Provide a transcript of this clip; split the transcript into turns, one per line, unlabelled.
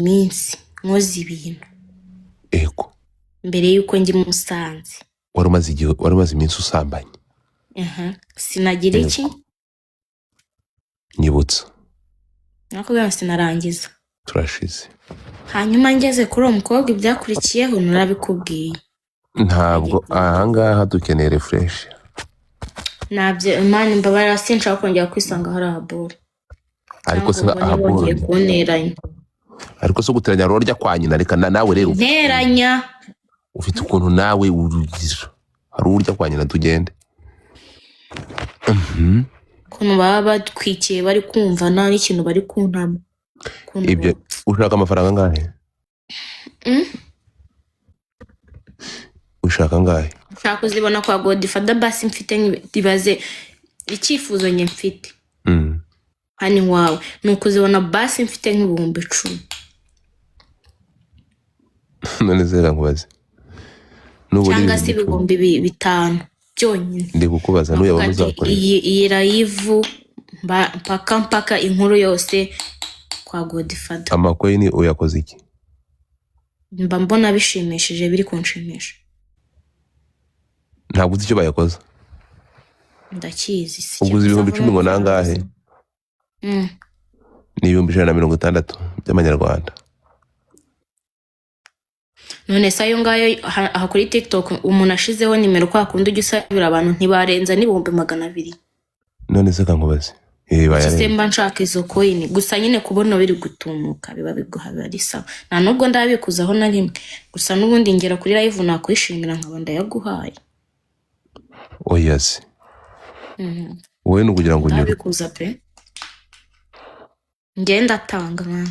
iminsi nkoze ibintu
ego
mbere yuko njye Musanze.
wari umaze iminsi usambanye.
Sinagira iki
nyibutsa
nakubwira sinarangiza
turashize.
hanyuma ngeze kuri uwo mukobwa ibyakurikiyeho narabikubwiye.
Ntabwo ahangaha dukeneye refresh.
Nabyo Imana imbabarira sinshaka kongera kwisanga hari aboro.
Ariko se
ahaboro kunteranya.
Ariko so guteranya rorya kwa nyina reka nawe rero.
Nteranya.
Ufite ukuntu nawe urugisha. Hari urya kwa nyina tugende.
Kuntu baba batwikiye bari kumva nta n'ikintu bari kuntama.
Ibyo ushaka amafaranga ngahe? Ushaka ngahe?
Ushaka kuzibona kwa Godfather basi mfite ntibaze icyifuzo nye mfite. Hani wawe nukuzibona basi mfite nk'ibihumbi 10.
None zera nkubaze.
Cyangwa se ibihumbi 5 byonyine.
Ndi kukubaza n'uyo bazakora.
Iyi live mpaka inkuru yose kwa Godfather.
Amakoyini uyakoze iki?
Mba mbona bishimishije biri kunshimisha.
Ntabwo uzi icyo bayakoze.
Ndakizi si.
Uguze ibihumbi 10 ngo nangahe? Ni 160 by'amanyarwanda.
None sayo ngayo aha kuri TikTok umuntu ashizeho nimero kwa kundi ujusabira abantu ntibarenza n'ibihumbi 200.
None se kankubaze. Bayarenza.
Semba nshaka izo coin gusa nyine kubona biri gutumuka biba biguhabari sawa. Nta nubwo ndabikuzaho na rimwe. Gusa nubundi ngera kuri live nakwishimira nkaba ndayaguhaye.
Yes. Wowe nukugira ngo
ndabikuza pe. Ngenda tanga mwana.